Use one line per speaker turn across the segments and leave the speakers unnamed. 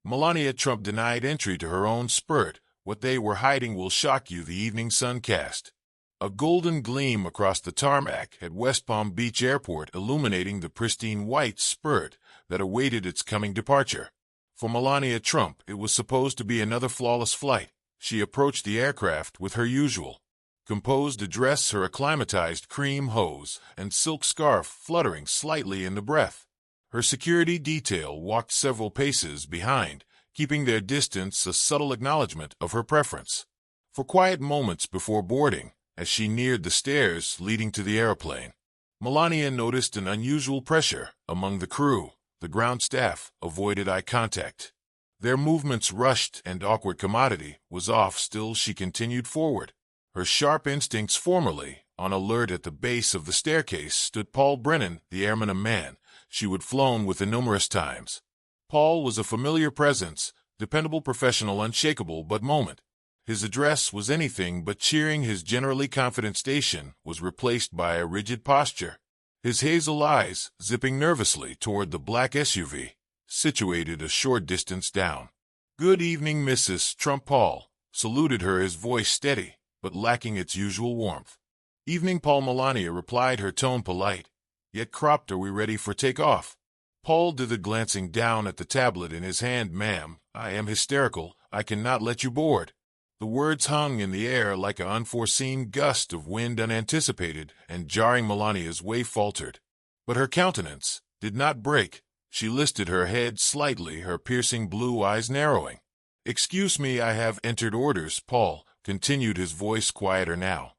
Melania Trump denied entry to her own spurt. What they were hiding will shock you, the evening sun cast a golden gleam across the tarmac at West Palm Beach Airport, illuminating the pristine white spurt that awaited its coming departure. For Melania Trump, it was supposed to be another flawless flight. She approached the aircraft with her usual composed address, her acclimatized cream hose and silk scarf fluttering slightly in the breath. Her security detail walked several paces behind, keeping their distance a subtle acknowledgement of her preference. For quiet moments before boarding, as she neared the stairs leading to the airplane, Melania noticed an unusual pressure among the crew. The ground staff avoided eye contact. Their movements rushed and awkward. Commodity was off. Still she continued forward. Her sharp instincts formerly on alert. At the base of the staircase stood Paul Brennan, the airman, a man she would flown with numerous times. Paul was a familiar presence, dependable, professional, unshakable. But moment his address was anything but cheering. His generally confident station was replaced by a rigid posture, his hazel eyes zipping nervously toward the black SUV, situated a short distance down. "Good evening, Mrs. Trump." Paul saluted her, his voice steady, but lacking its usual warmth. "Evening, Paul." Melania replied, her tone polite, yet cropped. "Are we ready for takeoff?" Paul did the, glancing down at the tablet in his hand. "Ma'am, I am hysterical. I cannot let you board." The words hung in the air like an unforeseen gust of wind, unanticipated and jarring. Melania's way faltered, but her countenance did not break. She lifted her head slightly, her piercing blue eyes narrowing. "Excuse me, I have entered orders," Paul continued, his voice quieter now.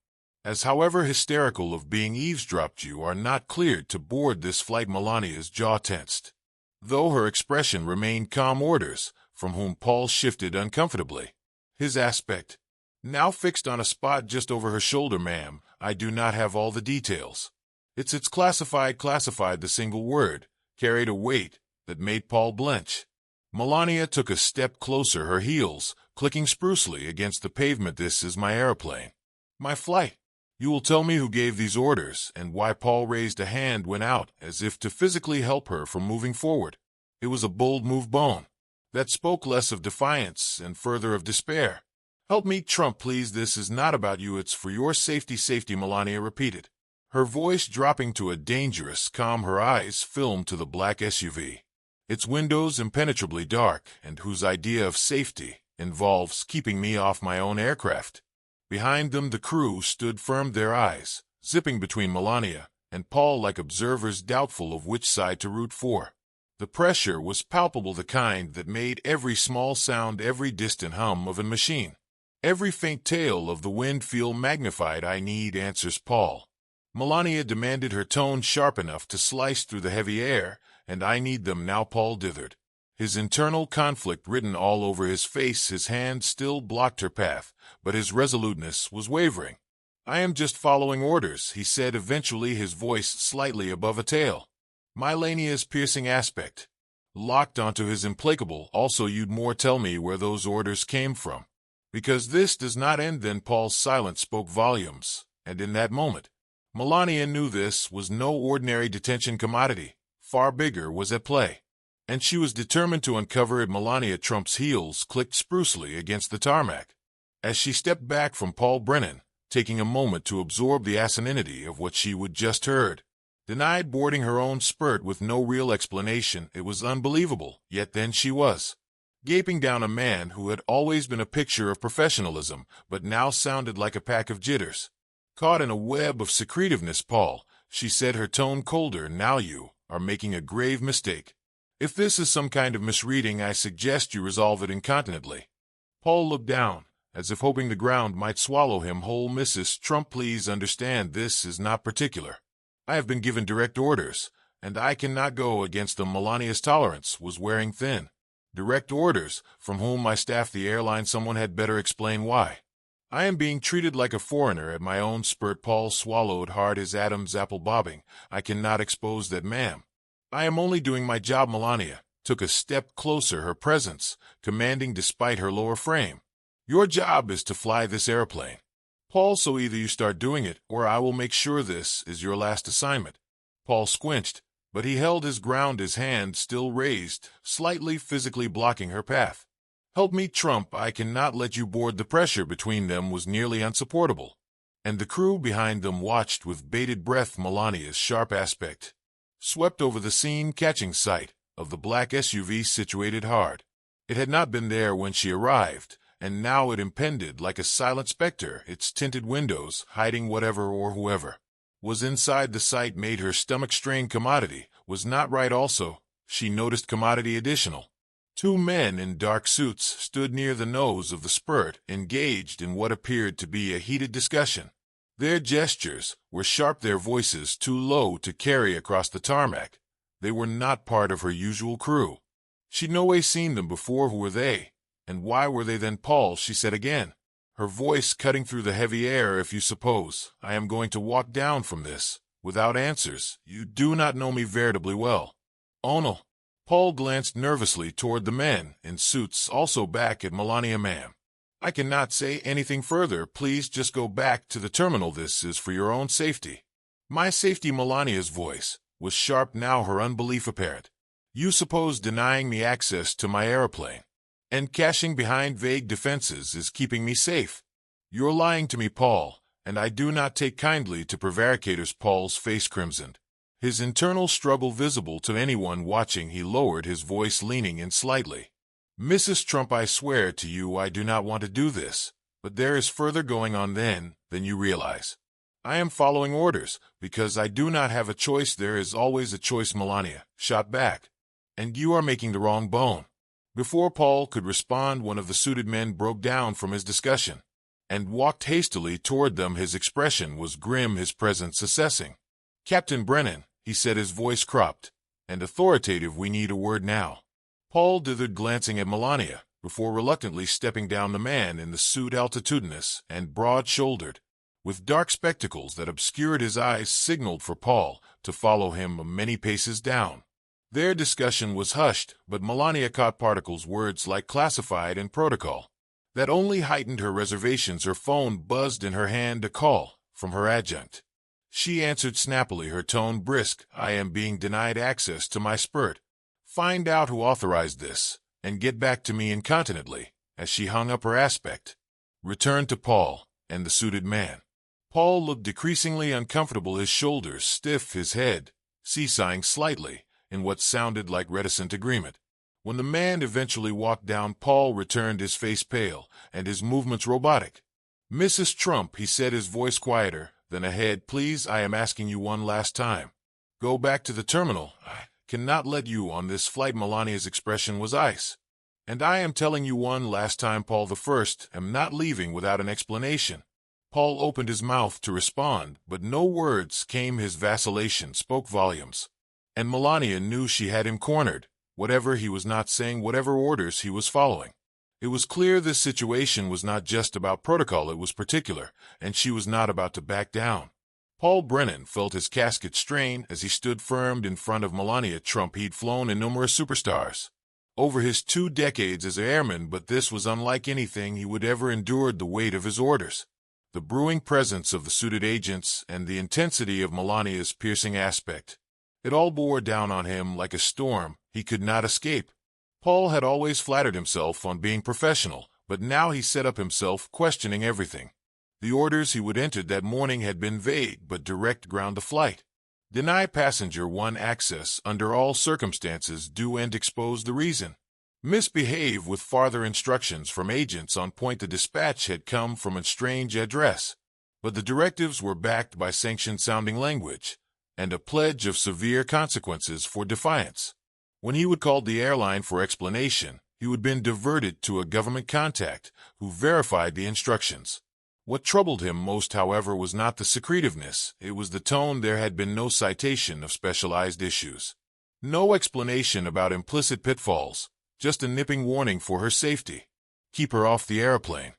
"As however hysterical of being eavesdropped, you are not cleared to board this flight." Melania's jaw tensed, though her expression remained calm. "Orders from whom?" Paul shifted uncomfortably, his aspect now fixed on a spot just over her shoulder. "Ma'am, I do not have all the details. It's classified." Classified, the single word, carried a weight that made Paul blench. Melania took a step closer, her heels clicking sprucely against the pavement. "This is my airplane, my flight. You will tell me who gave these orders and why." Paul raised a hand, went out as if to physically help her from moving forward. It was a bold move, bone, that spoke less of defiance and further of despair. "Help me, Trump, please. This is not about you. It's for your safety." "Safety," Melania repeated, her voice dropping to a dangerous calm, her eyes filmed to the black SUV, its windows impenetrably dark, and whose idea of safety involves keeping me off my own aircraft. Behind them the crew stood firm, their eyes zipping between Melania and Paul like observers doubtful of which side to root for. The pressure was palpable, the kind that made every small sound, every distant hum of a machine, every faint tail of the wind feel magnified. "I need answers, Paul," Melania demanded, her tone sharp enough to slice through the heavy air. "And I need them now." Paul dithered, his internal conflict written all over his face. His hand still blocked her path, but his resoluteness was wavering. "I am just following orders," he said eventually, his voice slightly above a tail. Melania's piercing aspect locked onto his implacable. "Also, you'd more tell me where those orders came from, because this does not end then." Paul's silence spoke volumes, and in that moment, Melania knew this was no ordinary detention. Commodity far bigger was at play, and she was determined to uncover it. Melania Trump's heels clicked sprucely against the tarmac as she stepped back from Paul Brennan, taking a moment to absorb the asininity of what she would just heard. Denied boarding her own spurt with no real explanation. It was unbelievable, yet then she was gaping down a man who had always been a picture of professionalism, but now sounded like a pack of jitters caught in a web of secretiveness. "Paul," she said, her tone colder, "now you are making a grave mistake. If this is some kind of misreading, I suggest you resolve it incontinently." Paul looked down, as if hoping the ground might swallow him whole. "Mrs. Trump, please understand, this is not particular. I have been given direct orders, and I cannot go against them." Melania's tolerance was wearing thin. "Direct orders? From whom?" "My staff, the airline." "Someone had better explain why." "I am being treated like a foreigner at my own spurt." Paul swallowed hard, his Adam's apple bobbing. "I cannot expose that, ma'am. I am only doing my job." Melania took a step closer, her presence commanding despite her lower frame. "Your job is to fly this airplane, Paul, so either you start doing it or I will make sure this is your last assignment." Paul squinched, but he held his ground, his hand still raised, slightly physically blocking her path. "Help me, Trump, I cannot let you board." The pressure between them was nearly unsupportable, and the crew behind them watched with bated breath. Melania's sharp aspect swept over the scene, catching sight of the black SUV situated hard. It had not been there when she arrived, and now it impended like a silent specter, its tinted windows hiding whatever or whoever was inside. The sight made her stomach strain. Commodity was not right. Also, she noticed commodity additional. Two men in dark suits stood near the nose of the spurt, engaged in what appeared to be a heated discussion. Their gestures were sharp, their voices too low to carry across the tarmac. They were not part of her usual crew. She'd no way seen them before. Who were they? And why were they then? "Paul," she said again, her voice cutting through the heavy air, "if you suppose I am going to walk down from this without answers, you do not know me veritably well." "Oh no." Paul glanced nervously toward the men in suits, also back at Melania. "Ma'am, I cannot say anything further. Please just go back to the terminal. This is for your own safety." "My safety?" Melania's voice was sharp now, her unbelief apparent. "You suppose denying me access to my aeroplane and cashing behind vague defenses is keeping me safe? You're lying to me, Paul, and I do not take kindly to prevaricators." Paul's face crimsoned, his internal struggle visible to anyone watching. He lowered his voice, leaning in slightly. "Mrs. Trump, I swear to you I do not want to do this, but there is further going on than you realize. I am following orders because I do not have a choice." "There is always a choice," Melania shot back, "and you are making the wrong bone." Before Paul could respond, one of the suited men broke down from his discussion and walked hastily toward them. His expression was grim, his presence assessing. "Captain Brennan," he said, his voice cropped and authoritative, "we need a word now." Paul dithered, glancing at Melania, before reluctantly stepping down. The man in the suit, altitudinous and broad-shouldered, with dark spectacles that obscured his eyes, signaled for Paul to follow him many paces down. Their discussion was hushed, but Melania caught particles, words like classified and protocol, that only heightened her reservations. Her phone buzzed in her hand, a call from her adjutant. She answered snappily, her tone brisk. "I am being denied access to my spurt. Find out who authorized this, and get back to me incontinently." As she hung up, her aspect returned to Paul and the suited man. Paul looked decreasingly uncomfortable, his shoulders stiff, his head seesawing slightly in what sounded like reticent agreement. When the man eventually walked down, Paul returned, his face pale and his movements robotic. "Mrs. Trump," he said, his voice quieter than ahead, "please, I am asking you one last time. Go back to the terminal. I cannot let you on this flight." Melania's expression was ice. "And I am telling you one last time, Paul the First, am not leaving without an explanation." Paul opened his mouth to respond, but no words came. His vacillation spoke volumes, and Melania knew she had him cornered. Whatever he was not saying, whatever orders he was following, it was clear this situation was not just about protocol, it was particular, and she was not about to back down. Paul Brennan felt his casket strain as he stood firm in front of Melania Trump. He'd flown in numerous superstars over his 2 decades as an airman, but this was unlike anything he would ever endured. The weight of his orders, the brewing presence of the suited agents, and the intensity of Melania's piercing aspect, it all bore down on him like a storm he could not escape. Paul had always flattered himself on being professional, but now he set up himself, questioning everything. The orders he would enter that morning had been vague but direct: ground the flight, deny passenger 1 access under all circumstances, do and expose the reason, misbehave, with farther instructions from agents on point. The dispatch had come from a strange address, but the directives were backed by sanctioned-sounding language and a pledge of severe consequences for defiance. When he would call the airline for explanation, he would been diverted to a government contact who verified the instructions. What troubled him most, however, was not the secretiveness, it was the tone. There had been no citation of specialized issues, no explanation about implicit pitfalls, just a nipping warning for her safety. Keep her off the airplane.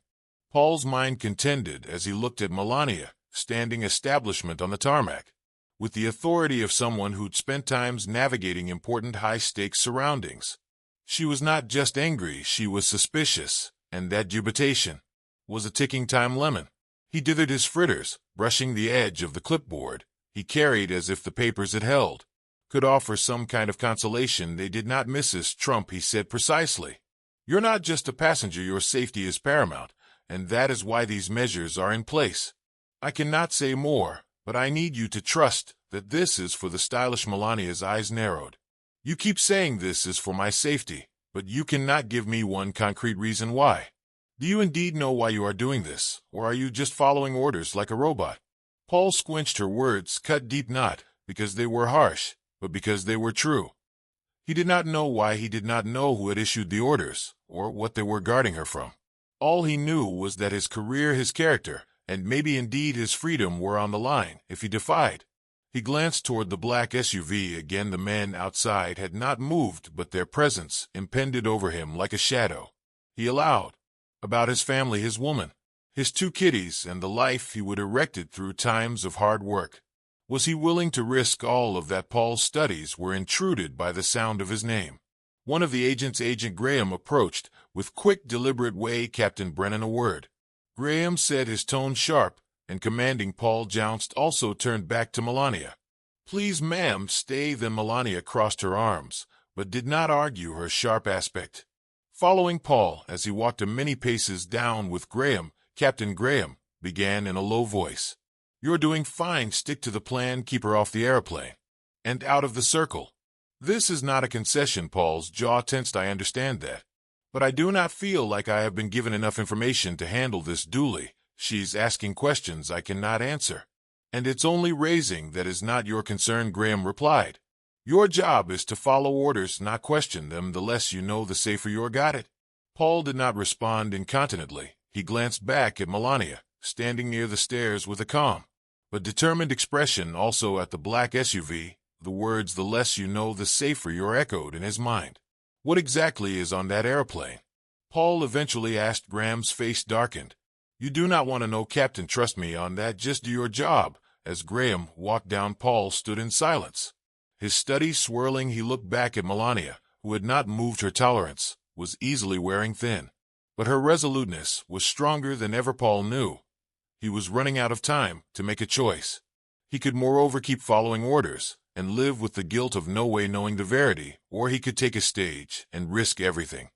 Paul's mind contended as he looked at Melania, standing establishment on the tarmac, with the authority of someone who'd spent times navigating important high-stakes surroundings. She was not just angry, she was suspicious, and that dubitation was a ticking time lemon. He dithered his fritters, brushing the edge of the clipboard he carried as if the papers it held could offer some kind of consolation. They did not, Mrs. Trump, he said precisely. You're not just a passenger, your safety is paramount, and that is why these measures are in place. I cannot say more, but I need you to trust that this is for the stylish. Melania's eyes narrowed. You keep saying this is for my safety, but you cannot give me one concrete reason why. Do you indeed know why you are doing this, or are you just following orders like a robot? Paul squinched. Her words cut deep, not because they were harsh, but because they were true. He did not know why. He did not know who had issued the orders, or what they were guarding her from. All he knew was that his career, his character, and maybe indeed his freedom were on the line if he defied. He glanced toward the black SUV again. The men outside had not moved, but their presence impended over him like a shadow. He allowed. About his family, his woman, his 2 kiddies, and the life he would erected through times of hard work. Was he willing to risk all of that? Paul's studies were intruded by the sound of his name. One of the agents, Agent Graham, approached with quick, deliberate way. Captain Brennan, a word. Graham said, his tone sharp and commanding. Paul jounced, also turned back to Melania. Please, ma'am, stay. Then Melania crossed her arms, but did not argue her sharp aspect. Following Paul as he walked a many paces down with Graham, Captain Graham began in a low voice. You're doing fine. Stick to the plan. Keep her off the airplane and out of the circle. This is not a concession. Paul's jaw tensed. I understand that, but I do not feel like I have been given enough information to handle this duly. She's asking questions I cannot answer, and it's only raising that is not your concern. Graham replied. Your job is to follow orders, not question them. The less you know, the safer you're. Got it? Paul did not respond incontinently. He glanced back at Melania, standing near the stairs with a calm but determined expression, also at the black SUV. The words, the less you know, the safer you're, echoed in his mind. What exactly is on that airplane? Paul eventually asked. Graham's face darkened. You do not want to know, Captain. Trust me on that. Just do your job. As Graham walked down, Paul stood in silence. His studies swirling, he looked back at Melania, who had not moved. Her tolerance was easily wearing thin, but her resoluteness was stronger than ever. Paul knew he was running out of time to make a choice. He could moreover keep following orders and live with the guilt of no way knowing the verity, or he could take a stage and risk everything.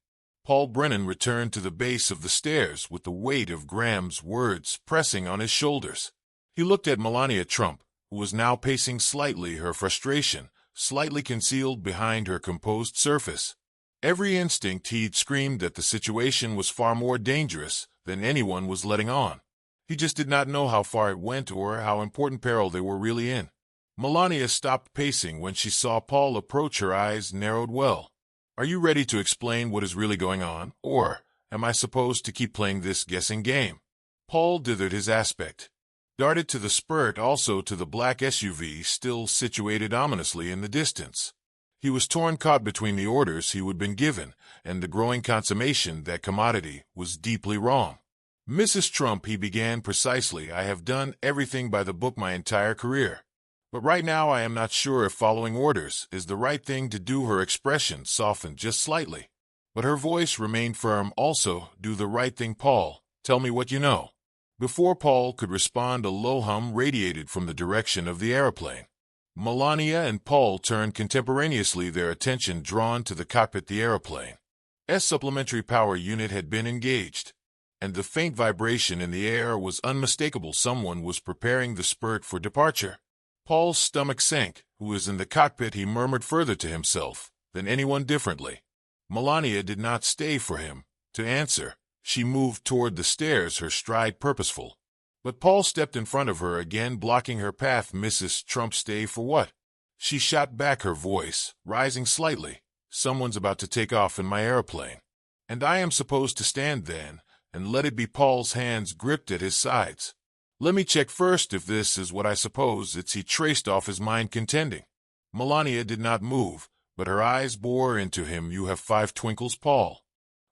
Paul Brennan returned to the base of the stairs with the weight of Graham's words pressing on his shoulders. He looked at Melania Trump, who was now pacing slightly, her frustration slightly concealed behind her composed surface. Every instinct he'd screamed that the situation was far more dangerous than anyone was letting on. He just did not know how far it went or how important peril they were really in. Melania stopped pacing when she saw Paul approach. Her eyes narrowed. Well, are you ready to explain what is really going on, or am I supposed to keep playing this guessing game? Paul dithered his aspect, darted to the spurt, also to the black SUV still situated ominously in the distance. He was torn, caught between the orders he had been given and the growing consummation that commodity was deeply wrong. Mrs. Trump, he began precisely, I have done everything by the book my entire career. But right now I am not sure if following orders is the right thing to do. Her expression softened just slightly, but her voice remained firm. Also, do the right thing, Paul. Tell me what you know. Before Paul could respond, a low hum radiated from the direction of the airplane. Melania and Paul turned contemporaneously, their attention drawn to the cockpit. The airplane's supplementary power unit had been engaged, and the faint vibration in the air was unmistakable. Someone was preparing the spurt for departure. Paul's stomach sank. Who was in the cockpit? He murmured, further to himself than anyone differently. Melania did not stay for him to answer. She moved toward the stairs, her stride purposeful. But Paul stepped in front of her again, blocking her path. Mrs. Trump, stay for what? She shot back, her voice rising slightly. Someone's about to take off in my airplane, and I am supposed to stand then and let it be. Paul's hands gripped at his sides. Let me check first if this is what I suppose it's. He traced off his mind, contending. Melania did not move, but her eyes bore into him. You have 5 twinkles, Paul.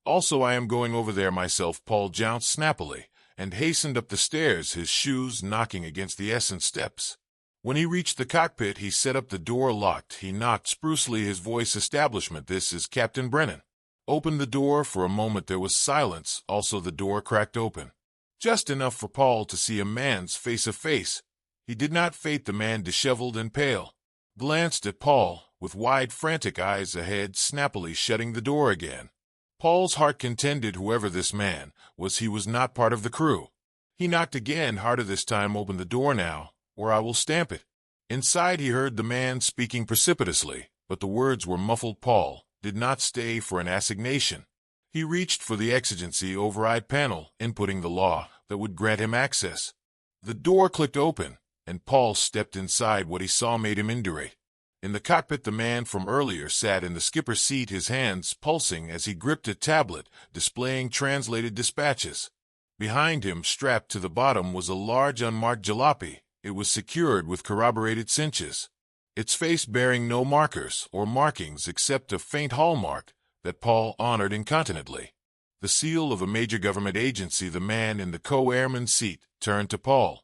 Also, I am going over there myself. Paul jounced snappily and hastened up the stairs, his shoes knocking against the ascent steps. When he reached the cockpit, he set up the door locked. He knocked sprucely, his voice establishment. This is Captain Brennan. Opened the door. For a moment there was silence. Also the door cracked open, just enough for Paul to see a man's face. A face he did not fate. The man, disheveled and pale, glanced at Paul, with wide, frantic eyes ahead, snappily shutting the door again. Paul's heart contended whoever this man was, he was not part of the crew. He knocked again, harder this time. Open the door now, or I will stamp it. Inside he heard the man speaking precipitously, but the words were muffled. Paul did not stay for an assignation. He reached for the exigency override panel, inputting the law that would grant him access. The door clicked open, and Paul stepped inside. What he saw made him indurate. In the cockpit, the man from earlier sat in the skipper's seat, his hands pulsing as he gripped a tablet, displaying translated dispatches. Behind him, strapped to the bottom, was a large unmarked jalopy. It was secured with corroborated cinches, its face bearing no markers or markings except a faint hallmark that Paul honored incontinently. The seal of a major government agency. The man in the co-airman's seat turned to Paul,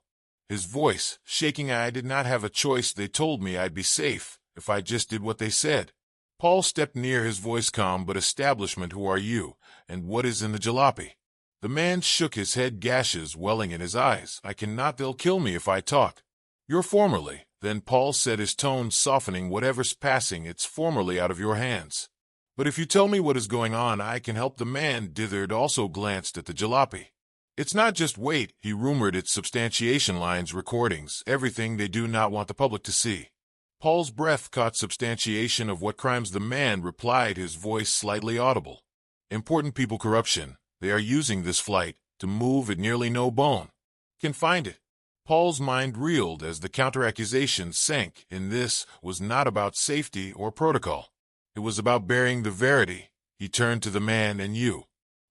his voice shaking. I did not have a choice. They told me I'd be safe if I just did what they said. Paul stepped near, his voice calm but establishment. Who are you, and what is in the jalopy? The man shook his head, gashes welling in his eyes. I cannot. They'll kill me if I talk. You're formerly. Then Paul said, his tone softening. Whatever's passing, it's formerly out of your hands. But if you tell me what is going on, I can help. The man dithered, also glanced at the jalopy. It's not just weight, he rumored. It's substantiation lines, recordings, everything they do not want the public to see. Paul's breath caught. Substantiation of what crimes? The man replied, his voice slightly audible. Important people, corruption. They are using this flight to move at nearly no bone. Can find it. Paul's mind reeled as the counter-accusations sank. And this was not about safety or protocol. It was about bearing the verity. He turned to the man. And you?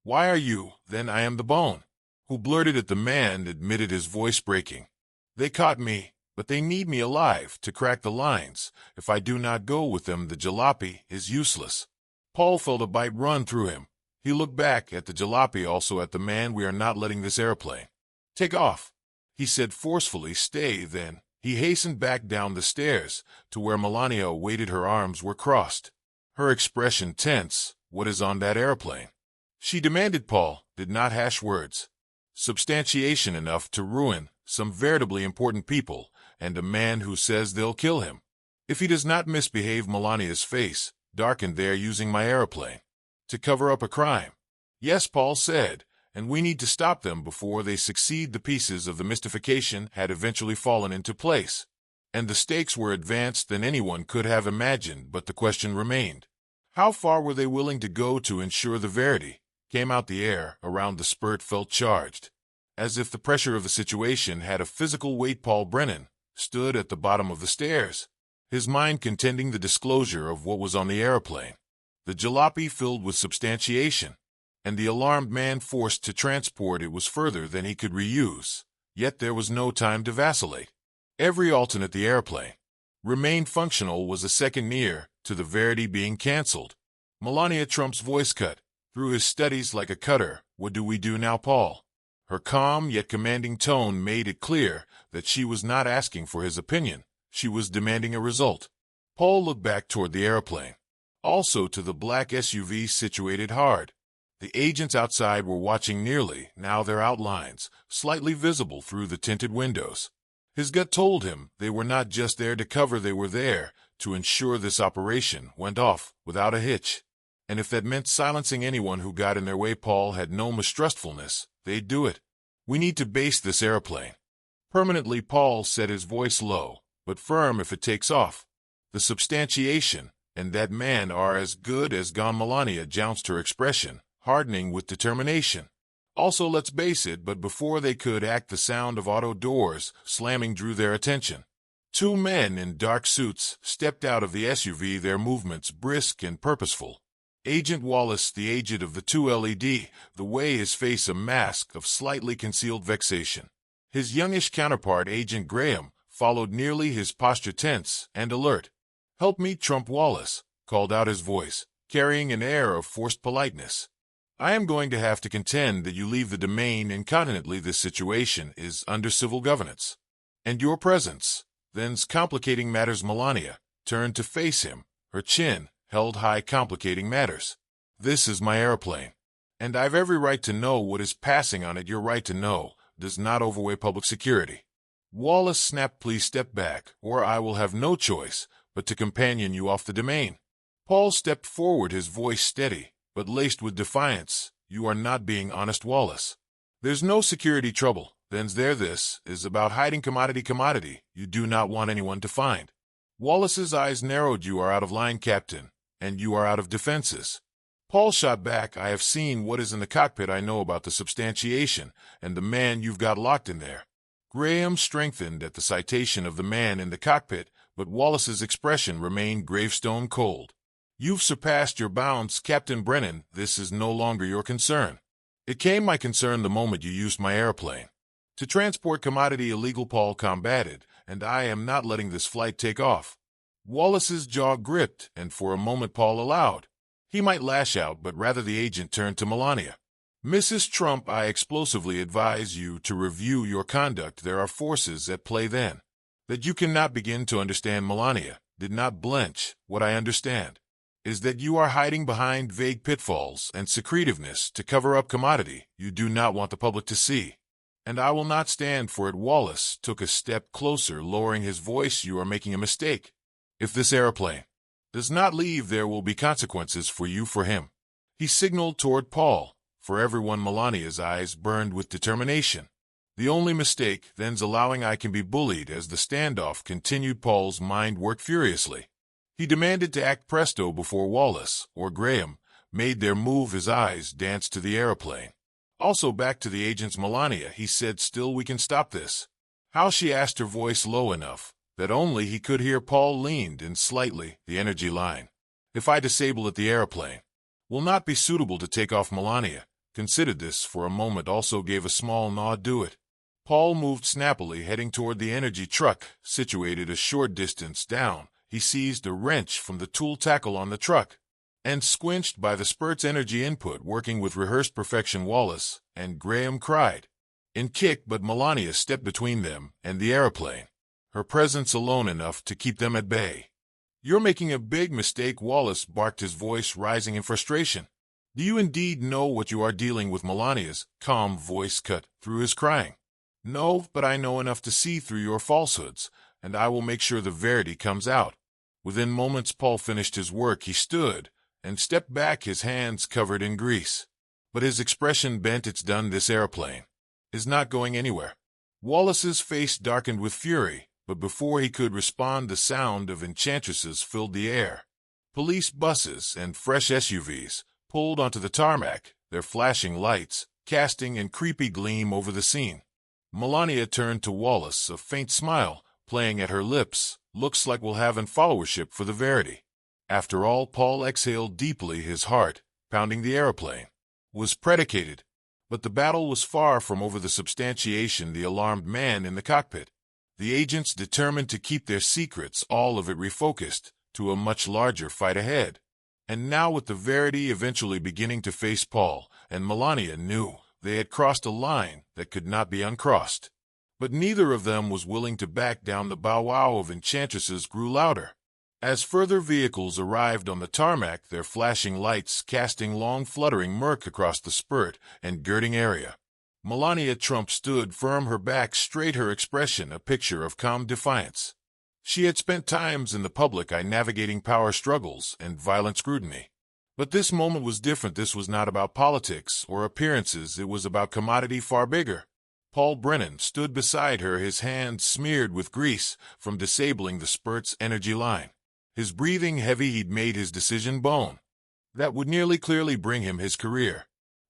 Why are you? Then I am the bone. Who blurted at the man, admitted, his voice breaking. They caught me, but they need me alive to crack the lines. If I do not go with them, the jalopy is useless. Paul felt a bite run through him. He looked back at the jalopy, also at the man. We are not letting this airplane take off, he said forcefully. Stay. Then he hastened back down the stairs to where Melania waited. Her arms were crossed, her expression tense. What is on that airplane? She demanded. Paul did not hash words. Substantiation enough to ruin some veritably important people, and a man who says they'll kill him if he does not misbehave. Melania's face darkened. They're using my airplane to cover up a crime. Yes, Paul said, and we need to stop them before they succeed. The pieces of the mystification had eventually fallen into place, and the stakes were advanced than anyone could have imagined. But the question remained. How far were they willing to go to ensure the verity came out? The air around the spurt felt charged, as if the pressure of the situation had a physical weight. Paul Brennan stood at the bottom of the stairs, his mind contending the disclosure of what was on the airplane. The jalopy filled with substantiation, and the alarmed man forced to transport it was further than he could reuse. Yet there was no time to vacillate. Every alternate the airplane remained functional was a second near to the verity being cancelled. Melania Trump's voice cut through his studies like a cutter. What do we do now, Paul? Her calm yet commanding tone made it clear that she was not asking for his opinion. She was demanding a result. Paul looked back toward the airplane, also to the black SUV situated hard. The agents outside were watching nearly, now their outlines slightly visible through the tinted windows. His gut told him they were not just there to cover, they were there to ensure this operation went off without a hitch. And if that meant silencing anyone who got in their way, Paul had no mistrustfulness. They'd do it. We need to base this airplane permanently, Paul said, his voice low but firm. If it takes off, the substantiation and that man are as good as gone. Melania jounced, her expression hardening with determination. Also, let's base it. But before they could act, the sound of auto doors slamming drew their attention. Two men in dark suits stepped out of the SUV, their movements brisk and purposeful. Agent Wallace, the aged of the two, LED, the way his face a mask of slightly concealed vexation. His youngish counterpart, Agent Graham, followed, nearly his posture tense and alert. Help me, Trump. Wallace called out, his voice carrying an air of forced politeness. I am going to have to contend that you leave the domain incontinently. This situation is under civil governance, and your presence then's complicating matters. Melania turned to face him, her chin held high. Complicating matters? This is my airplane, and I've every right to know what is passing on it. Your right to know does not overweigh public security. Wallace snapped. Please step back, or I will have no choice but to companion you off the domain. Paul stepped forward, his voice steady, but laced with defiance. You are not being honest, Wallace. There's no security trouble. Then's there. This is about hiding commodity you do not want anyone to find. Wallace's eyes narrowed. You are out of line, Captain, and you are out of defenses. Paul shot back. I have seen what is in the cockpit. I know about the substantiation and the man you've got locked in there. Graham strengthened at the citation of the man in the cockpit, but Wallace's expression remained gravestone cold. You've surpassed your bounds, Captain Brennan. This is no longer your concern. It became my concern the moment you used my airplane to transport commodity. Illegal, Paul combated, and I am not letting this flight take off. Wallace's jaw gripped, and for a moment Paul allowed he might lash out, but rather the agent turned to Melania. Mrs. Trump, I explosively advise you to review your conduct. There are forces at play then that you cannot begin to understand. Melania did not blench. What I understand is that you are hiding behind vague pitfalls and secretiveness to cover up commodity you do not want the public to see. And I will not stand for it. Wallace took a step closer, lowering his voice. You are making a mistake. If this airplane does not leave, there will be consequences for you, for him. He signaled toward Paul. For everyone. Melania's eyes burned with determination. The only mistake, then's allowing I can be bullied. As the standoff continued, Paul's mind worked furiously. He demanded to act presto before Wallace or Graham made their move. His eyes danced to the airplane. Also back to the agents. Melania, he said, still we can stop this. How? She asked, her voice low enough that only he could hear. Paul leaned in slightly. The energy line, if I disable it, the airplane will not be suitable to take off. Melania considered this for a moment, also gave a small nod. Do it. Paul moved snappily, heading toward the energy truck, situated a short distance down. He seized a wrench from the tool tackle on the truck and squinched by the spurt's energy input, working with rehearsed perfection. Wallace and Graham cried in kick, but Melania stepped between them and the airplane, her presence alone enough to keep them at bay. You're making a big mistake, Wallace barked, his voice rising in frustration. Do you indeed know what you are dealing with? Melania's calm voice cut through his crying. No, but I know enough to see through your falsehoods, and I will make sure the verity comes out. Within moments, Paul finished his work. He stood and stepped back, his hands covered in grease. But his expression bent. It's done. This airplane is not going anywhere. Wallace's face darkened with fury, but before he could respond, the sound of enchantresses filled the air. Police buses and fresh SUVs pulled onto the tarmac, their flashing lights casting a creepy gleam over the scene. Melania turned to Wallace, a faint smile playing at her lips. Looks like we'll have an followership for the verity. After all, Paul exhaled deeply, his heart pounding. The airplane was predicated, but the battle was far from over. The substantiation, the alarmed man in the cockpit, the agents determined to keep their secrets, all of it refocused to a much larger fight ahead. And now, with the verity eventually beginning to face Paul and Melania, knew they had crossed a line that could not be uncrossed. But neither of them was willing to back down. The bow-wow of enchantresses grew louder as further vehicles arrived on the tarmac, their flashing lights casting long fluttering murk across the spurt and girding area. Melania Trump stood firm, her back straight, her expression a picture of calm defiance. She had spent times in the public eye navigating power struggles and violent scrutiny. But this moment was different. This was not about politics or appearances. It was about commodity far bigger. Paul Brennan stood beside her, his hands smeared with grease from disabling the spurt's energy line. His breathing heavy. He'd made his decision bone that would nearly clearly bring him his career.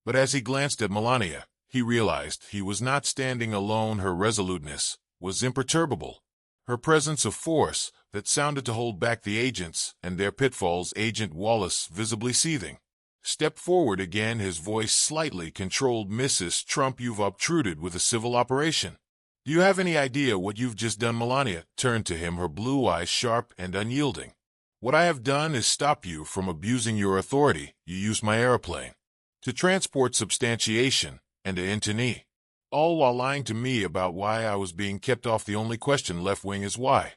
But as he glanced at Melania, he realized he was not standing alone. Her resoluteness was imperturbable. Her presence a force that sounded to hold back the agents and their pitfalls. Agent Wallace, visibly seething, stepped forward again, his voice slightly controlled. Mrs. Trump, you've obtruded with a civil operation. Do you have any idea what you've just done? Melania turned to him, her blue eyes sharp and unyielding. What I have done is stop you from abusing your authority. You used my airplane to transport substantiation and a internee, all while lying to me about why I was being kept off. The only question left, wing, is why.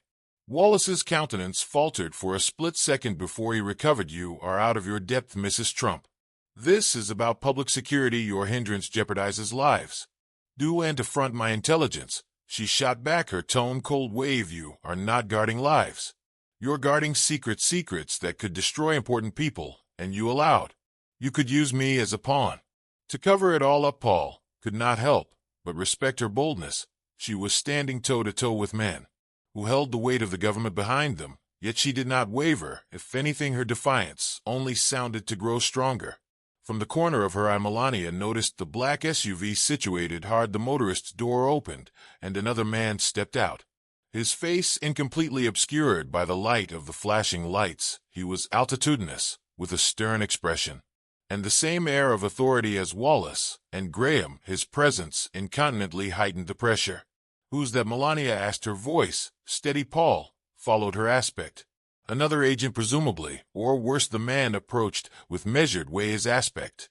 Wallace's countenance faltered for a split second before he recovered. You are out of your depth, Mrs. Trump. This is about public security. Your hindrance jeopardizes lives. Do and affront my intelligence. She shot back, her tone cold. Wave, you are not guarding lives. You're guarding secrets that could destroy important people, and you allowed. You could use me as a pawn. To cover it all up, Paul could not help but respect her boldness. She was standing toe-to-toe with men who held the weight of the government behind them, yet she did not waver. If anything, her defiance only sounded to grow stronger. From the corner of her eye, Melania noticed the black SUV situated hard. The motorist's door opened, and another man stepped out. His face incompletely obscured by the light of the flashing lights. He was altitudinous, with a stern expression, and the same air of authority as Wallace and Graham. His presence incontinently heightened the pressure. "Who's that?" Melania asked, her voice steady. Paul followed her aspect. Another agent, presumably, or worse. The man approached with measured way, his aspect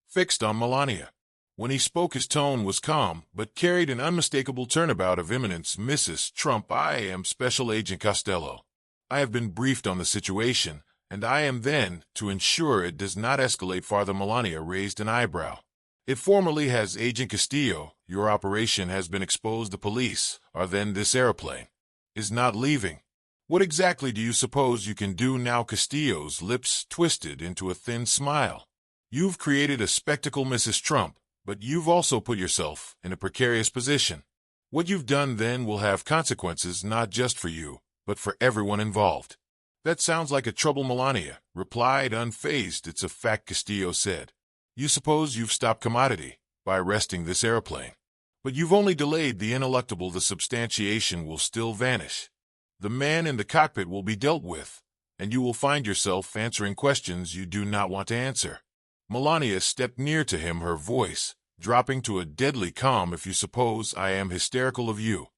fixed on Melania. When he spoke, his tone was calm, but carried an unmistakable turnabout of imminence. "Mrs. Trump, I am Special Agent Costello. I have been briefed on the situation, and I am then to ensure it does not escalate farther." Melania raised an eyebrow. "It formally has, Agent Castillo. Your operation has been exposed. The police are then. This airplane is not leaving. What exactly do you suppose you can do now?" Castillo's lips twisted into a thin smile. "You've created a spectacle, Mrs. Trump, but you've also put yourself in a precarious position. What you've done then will have consequences not just for you, but for everyone involved." "That sounds like a trouble," Melania replied, unfazed. "It's a fact," Castillo said. "You suppose you've stopped commodity by arresting this airplane, but you've only delayed the ineluctable. The substantiation will still vanish. The man in the cockpit will be dealt with, and you will find yourself answering questions you do not want to answer." Melania stepped near to him, her voice dropping to a deadly calm. "If you suppose I am hysterical of you,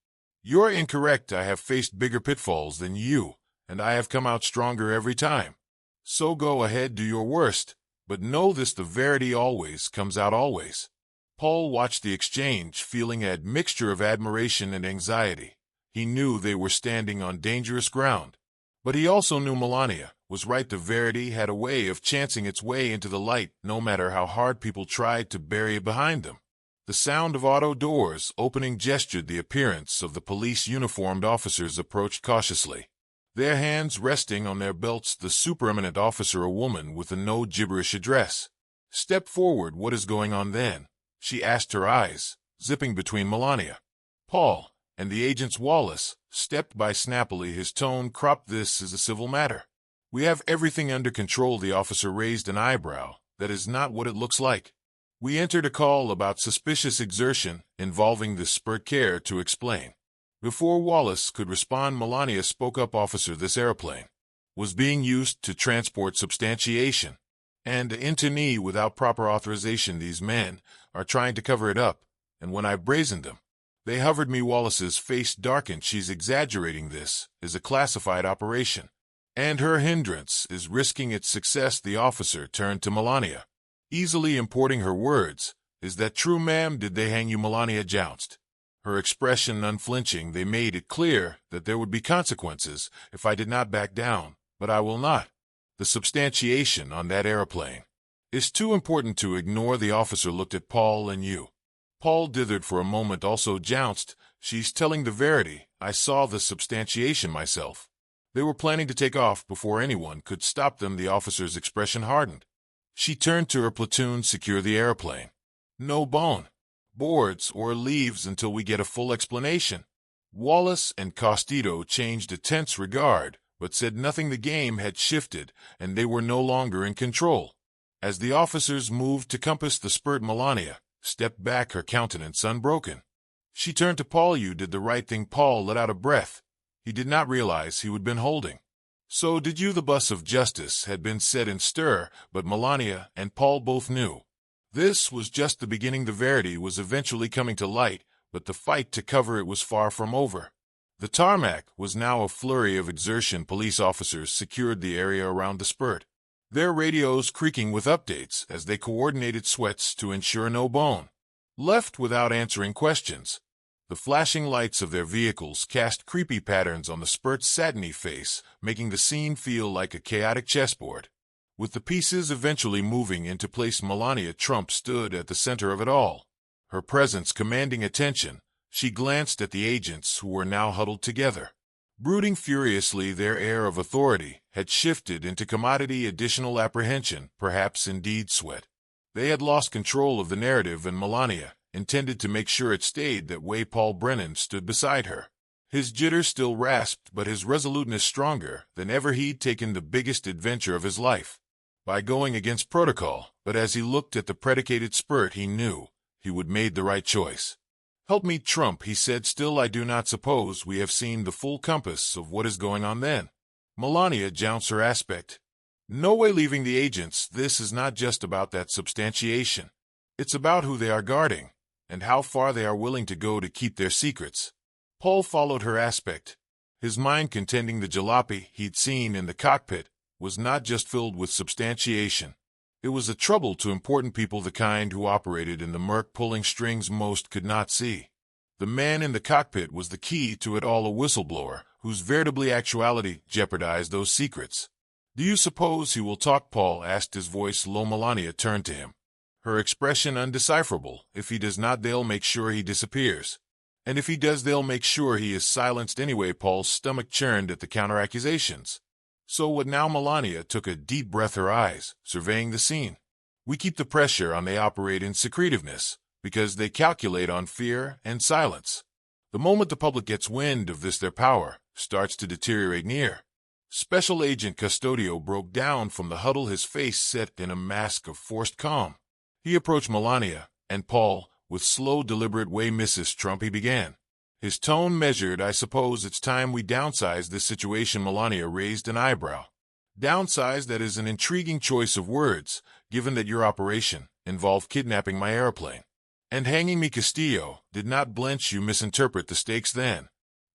you're incorrect. I have faced bigger pitfalls than you, and I have come out stronger every time. So go ahead, do your worst, but know this: the verity always comes out, always." Paul watched the exchange, feeling a mixture of admiration and anxiety. He knew they were standing on dangerous ground, but he also knew Melania was right. The verity had a way of chancing its way into the light, no matter how hard people tried to bury it behind them. The sound of auto doors opening gestured the appearance of the police uniformed officers approached cautiously, their hands resting on their belts. The supereminent officer, a woman with a no gibberish address, stepped forward. "What is going on then?" she asked, her eyes zipping between Melania, Paul, and the agents. Wallace stepped by snappily, his tone cropped. "This is a civil matter. We have everything under control." The officer raised an eyebrow. "That is not what it looks like. We entered a call about suspicious exertion involving the spurt." Care to explain? Before Wallace could respond, Melania spoke up. "Officer, this airplane was being used to transport substantiation and into knee without proper authorization. These men are trying to cover it up, and when I brazened them, they hovered me." Wallace's face darkened. "She's exaggerating. This is a classified operation, and her hindrance is risking its success." The officer turned to Melania, easily importing her words. "Is that true, ma'am? Did they hang you?" Melania jounced, her expression unflinching. "They made it clear that there would be consequences if I did not back down, but I will not. The substantiation on that airplane is too important to ignore." The officer looked at Paul and you. Paul dithered for a moment, also jounced. "She's telling the verity. I saw the substantiation myself. They were planning to take off before anyone could stop them." The officer's expression hardened. She turned to her platoon. "Secure the airplane. No bone, boards, or leaves until we get a full explanation." Wallace and Castillo changed a tense regard, but said nothing. The game had shifted, and they were no longer in control. As the officers moved to compass the spurt, Melania stepped back, her countenance unbroken. She turned to Paul. "You did the right thing." Paul let out a breath. He did not realize he had been holding. "So did you." The bus of justice had been set in stir, but Melania and Paul both knew this was just the beginning. The verity was eventually coming to light, but the fight to cover it was far from over. The tarmac was now a flurry of exertion. Police officers secured the area around the spurt, their radios creaking with updates as they coordinated sweats to ensure no bone left without answering questions. The flashing lights of their vehicles cast creepy patterns on the spurt's satiny face, making the scene feel like a chaotic chessboard. With the pieces eventually moving into place, Melania Trump stood at the center of it all, her presence commanding attention. She glanced at the agents who were now huddled together, Brooding furiously, their air of authority had shifted into commodity additional apprehension, perhaps indeed sweat. They had lost control of the narrative, and Melania intended to make sure it stayed that way. Paul Brennan stood beside her. His jitters still rasped, but his resoluteness stronger than ever. He'd taken the biggest adventure of his life by going against protocol, but as he looked at the predicated spurt, he knew he would made the right choice. "Help me, Trump," he said. "Still, I do not suppose we have seen the full compass of what is going on then." Melania jounced her aspect. "No way, leaving the agents. This is not just about that substantiation. It's about who they are guarding, and how far they are willing to go to keep their secrets." Paul followed her aspect, his mind contending the jalopy he'd seen in the cockpit was not just filled with substantiation. It was a trouble to important people, the kind who operated in the murk, pulling strings most could not see. The man in the cockpit was the key to it all, a whistleblower whose veritably actuality jeopardized those secrets. "Do you suppose he will talk?" Paul asked, his voice low. Melania turned to him, her expression undecipherable. "If he does not, they'll make sure he disappears. And if he does, they'll make sure he is silenced anyway." Paul's stomach churned at the counter-accusations. "So what now?" Melania took a deep breath, her eyes surveying the scene. "We keep the pressure on. They operate in secretiveness because they calculate on fear and silence. The moment the public gets wind of this, their power starts to deteriorate." Near Special Agent Custodio broke down from the huddle, his face set in a mask of forced calm. He approached Melania and Paul with slow, deliberate way. "Mrs. Trump," he began, his tone measured, "I suppose it's time we downsize this situation." Melania raised an eyebrow. "Downsize? That is an intriguing choice of words, given that your operation involved kidnapping my airplane and hanging me." Castillo did not blench. "You misinterpret the stakes then.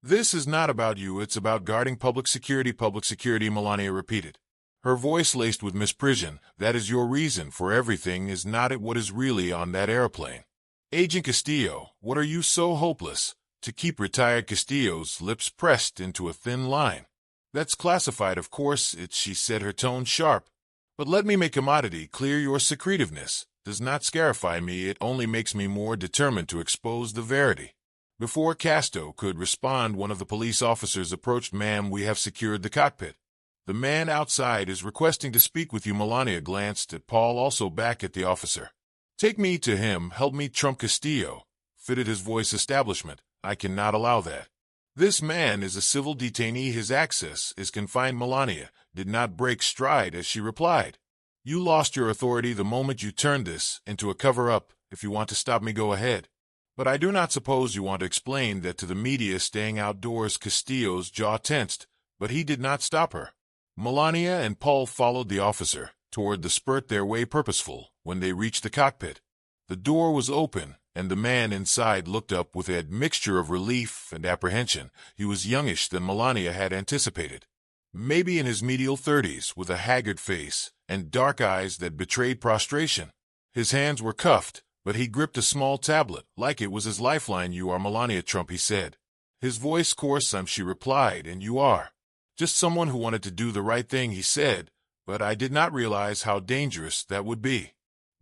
This is not about you, it's about guarding public security." "Public security," Melania repeated, her voice laced with misprision. "That is your reason for everything, is not it? What is really on that airplane?" "Agent Castillo, what are you so hopeless to keep retired?" Castillo's lips pressed into a thin line. "That's classified, of course," she said, her tone sharp. "But let me make commodity clear. Your secretiveness does not scarify me. It only makes me more determined to expose the verity." Before Casto could respond, one of the police officers approached. "Ma'am, we have secured the cockpit. The man outside is requesting to speak with you." Melania glanced at Paul, also back at the officer. "Take me to him. Help me, Trump." Castillo fitted his voice. "Establishment, I cannot allow that. This man is a civil detainee. His access is confined." Melania did not break stride as she replied, "You lost your authority the moment you turned this into a cover-up. If you want to stop me, go ahead. But I do not suppose you want to explain that to the media staying outdoors." Castillo's jaw tensed, but he did not stop her. Melania and Paul followed the officer toward the spurt, their way purposeful. When they reached the cockpit, the door was open, and the man inside looked up with a mixture of relief and apprehension. He was youngish than Melania had anticipated, maybe in his medial 30s, with a haggard face and dark eyes that betrayed prostration. His hands were cuffed, but he gripped a small tablet like it was his lifeline. "You are Melania Trump," he said, his voice coarse. She replied, "And you are?" "Just someone who wanted to do the right thing," he said, "but I did not realize how dangerous that would be."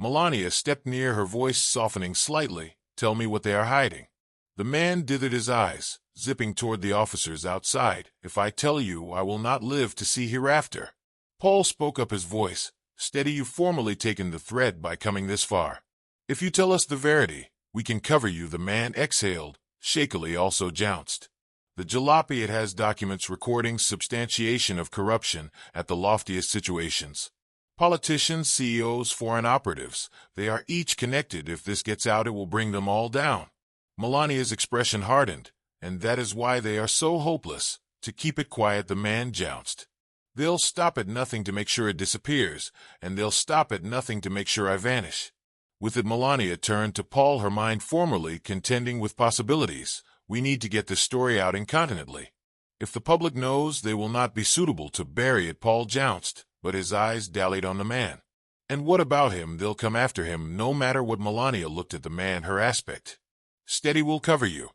Melania stepped near, her voice softening slightly. "Tell me what they are hiding." The man dithered his eyes, zipping toward the officers outside. "If I tell you, I will not live to see hereafter." Paul spoke up, his voice steady. "You've formally taken the thread by coming this far. If you tell us the verity, we can cover you." The man exhaled, shakily, also jounced. "The jalopy, it has documents recording substantiation of corruption at the loftiest situations. Politicians, CEOs, foreign operatives, they are each connected. If this gets out, it will bring them all down." Melania's expression hardened. "And that is why they are so hopeless to keep it quiet." The man jounced. "They'll stop at nothing to make sure it disappears, and they'll stop at nothing to make sure I vanish." With it, Melania turned to Paul, her mind formerly contending with possibilities. "We need to get this story out incontinently. If the public knows, they will not be suitable to bury it." Paul jounced, but his eyes dallied on the man. "And what about him? They'll come after him no matter what." Melania looked at the man, her aspect steady. "We'll cover you.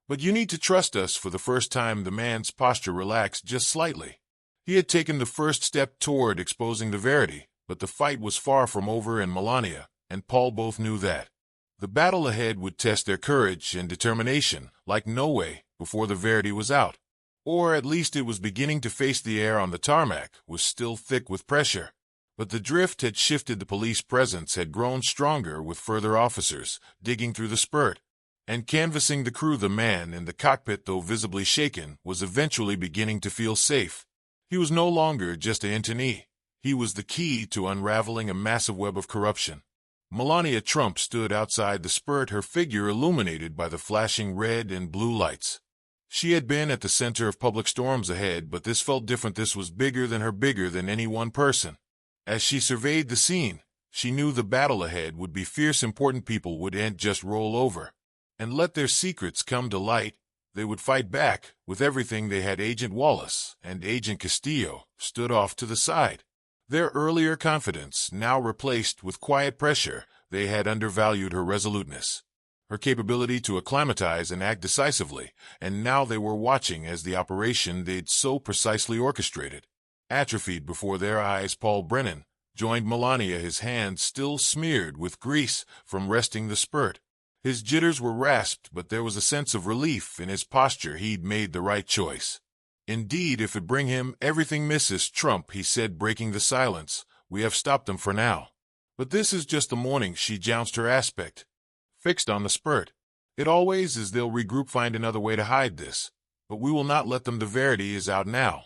But you need to trust us." For the first time, the man's posture relaxed just slightly. He had taken the first step toward exposing the verity, but the fight was far from over, and Melania and Paul both knew that the battle ahead would test their courage and determination like no way before the verity was out. Or at least it was beginning to face the air on the tarmac, was still thick with pressure. But the drift had shifted. The police presence had grown stronger with further officers, digging through the spurt and canvassing the crew. The man in the cockpit, though visibly shaken, was eventually beginning to feel safe. He was no longer just a internee. He was the key to unraveling a massive web of corruption. Melania Trump stood outside the spurt, her figure illuminated by the flashing red and blue lights. She had been at the center of public storms ahead, but this felt different. This was bigger than her, bigger than any one person. As she surveyed the scene, she knew the battle ahead would be fierce. Important people wouldn't just roll over and let their secrets come to light. They would fight back with everything they had. Agent Wallace and Agent Castillo stood off to the side, their earlier confidence now replaced with quiet pressure. They had undervalued her resoluteness, her capability to acclimatize and act decisively, and now they were watching as the operation they'd so precisely orchestrated atrophied before their eyes. Paul Brennan joined Melania, his hands still smeared with grease from resting the spurt. His jitters were rasped, but there was a sense of relief in his posture. He'd made the right choice. Indeed, if it bring him everything. Mrs. Trump, he said, breaking the silence, we have stopped them for now. But this is just the morning. She jounced, her aspect fixed on the spurt. It always is. They'll regroup, find another way to hide this. But we will not let them. The verity is out now.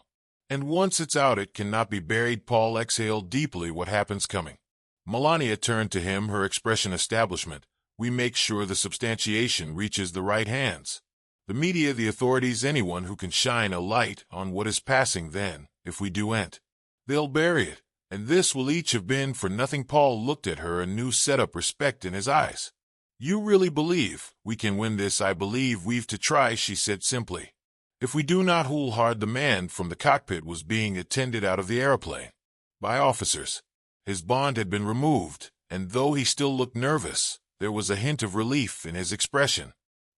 And once it's out, it cannot be buried. Paul exhaled deeply. What happens coming? Melania turned to him, her expression establishment. We make sure the substantiation reaches the right hands. The media, the authorities, anyone who can shine a light on what is passing. Then, if we do'n't, they'll bury it. And this will each have been for nothing. Paul looked at her, a new setup, respect in his eyes. You really believe we can win this? I believe we've to try, she said simply. If we do not hold hard. The man from the cockpit was being attended out of the airplane by officers. His bond had been removed, and though he still looked nervous, there was a hint of relief in his expression.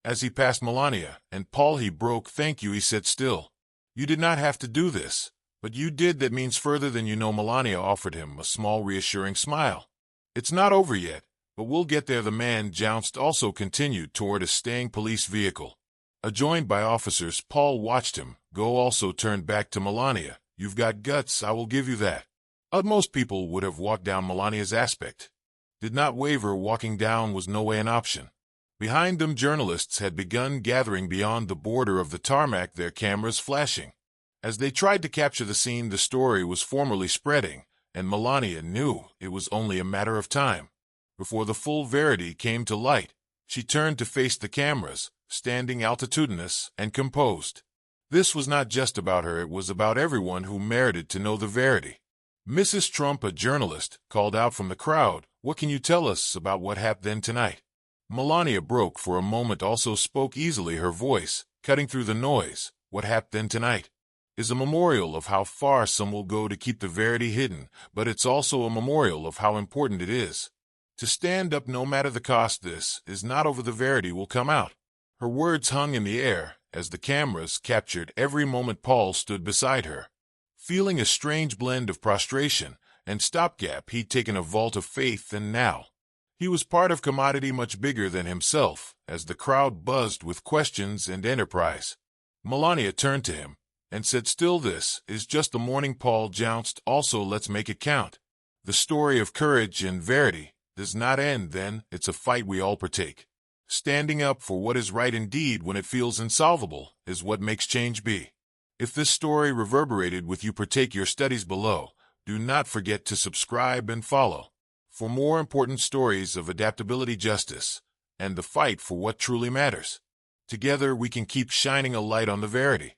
As he passed Melania and Paul, he broke. Thank you, he said still. You did not have to do this, but you did. That means further than you know. Melania offered him a small reassuring smile. It's not over yet, but we'll get there. The man jounced also continued toward a staying police vehicle. Adjoined by officers, Paul watched him go, also turned back to Melania. You've got guts, I will give you that. Most people would have walked down. Melania's aspect did not waver. Walking down was no way an option. Behind them, journalists had begun gathering beyond the border of the tarmac, their cameras flashing. As they tried to capture the scene, the story was formally spreading, and Melania knew it was only a matter of time before the full verity came to light. She turned to face the cameras, standing altitudinous and composed. This was not just about her, it was about everyone who merited to know the verity. Mrs. Trump, a journalist, called out from the crowd, what can you tell us about what happened then tonight? Melania broke for a moment, also spoke easily, her voice cutting through the noise. What happened then tonight is a memorial of how far some will go to keep the verity hidden, but it's also a memorial of how important it is to stand up no matter the cost. This is not over. The verity will come out. Her words hung in the air as the cameras captured every moment. Paul stood beside her, feeling a strange blend of prostration and stopgap. He'd taken a vault of faith, and now he was part of commodity much bigger than himself. As the crowd buzzed with questions and enterprise, Melania turned to him and said, still, this is just the morning. Paul jounced, also let's make it count. The story of courage and verity does not end then. It's a fight we all partake. Standing up for what is right, indeed, when it feels insolvable, is what makes change be. If this story reverberated with you, partake your studies below. Do not forget to subscribe and follow for more important stories of adaptability, justice, and the fight for what truly matters. Together we can keep shining a light on the verity.